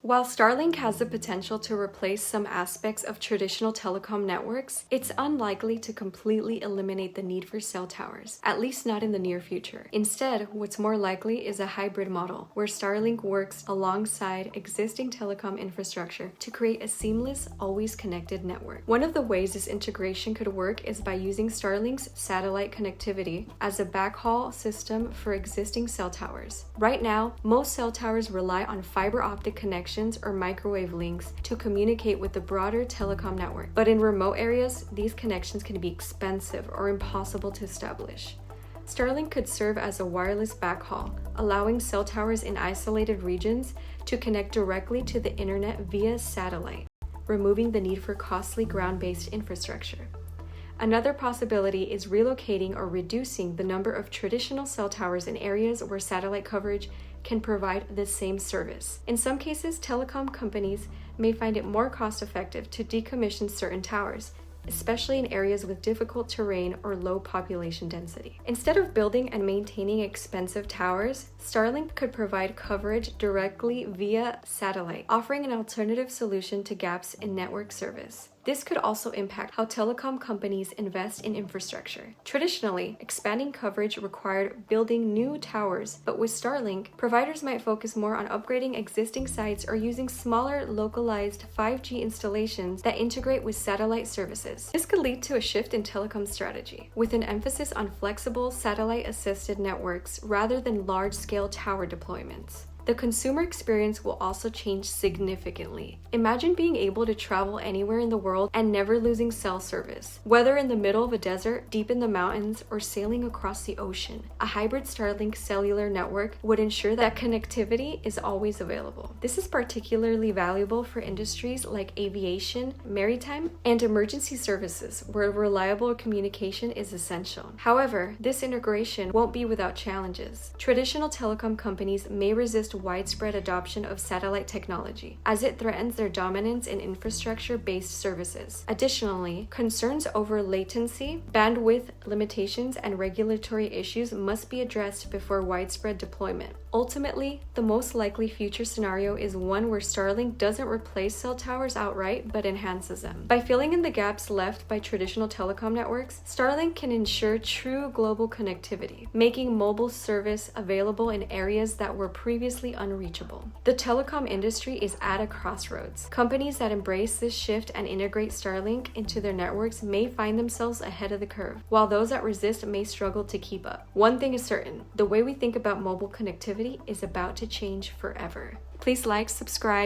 While Starlink has the potential to replace some aspects of traditional telecom networks, it's unlikely to completely eliminate the need for cell towers, at least not in the near future. Instead, what's more likely is a hybrid model, where Starlink works alongside existing telecom infrastructure to create a seamless, always connected network. One of the ways this integration could work is by using Starlink's satellite connectivity as a backhaul system for existing cell towers. Right now, most cell towers rely on fiber optic connections or microwave links to communicate with the broader telecom network. But in remote areas, these connections can be expensive or impossible to establish. Starlink could serve as a wireless backhaul, allowing cell towers in isolated regions to connect directly to the internet via satellite, removing the need for costly ground-based infrastructure. Another possibility is relocating or reducing the number of traditional cell towers in areas where satellite coverage can provide the same service. In some cases, telecom companies may find it more cost-effective to decommission certain towers, especially in areas with difficult terrain or low population density. Instead of building and maintaining expensive towers, Starlink could provide coverage directly via satellite, offering an alternative solution to gaps in network service. This could also impact how telecom companies invest in infrastructure. Traditionally, expanding coverage required building new towers, but with Starlink, providers might focus more on upgrading existing sites or using smaller, localized 5G installations that integrate with satellite services. This could lead to a shift in telecom strategy, with an emphasis on flexible, satellite-assisted networks rather than large-scale tower deployments. The consumer experience will also change significantly. Imagine being able to travel anywhere in the world and never losing cell service. Whether in the middle of a desert, deep in the mountains, or sailing across the ocean, a hybrid Starlink cellular network would ensure that connectivity is always available. This is particularly valuable for industries like aviation, maritime, and emergency services, where reliable communication is essential. However, this integration won't be without challenges. Traditional telecom companies may resist widespread adoption of satellite technology, as it threatens their dominance in infrastructure-based services. Additionally, concerns over latency, bandwidth limitations, and regulatory issues must be addressed before widespread deployment. Ultimately, the most likely future scenario is one where Starlink doesn't replace cell towers outright, but enhances them. By filling in the gaps left by traditional telecom networks, Starlink can ensure true global connectivity, making mobile service available in areas that were previously unreachable. The telecom industry is at a crossroads. Companies that embrace this shift and integrate Starlink into their networks may find themselves ahead of the curve, while those that resist may struggle to keep up. One thing is certain: the way we think about mobile connectivity is about to change forever. Please like, subscribe,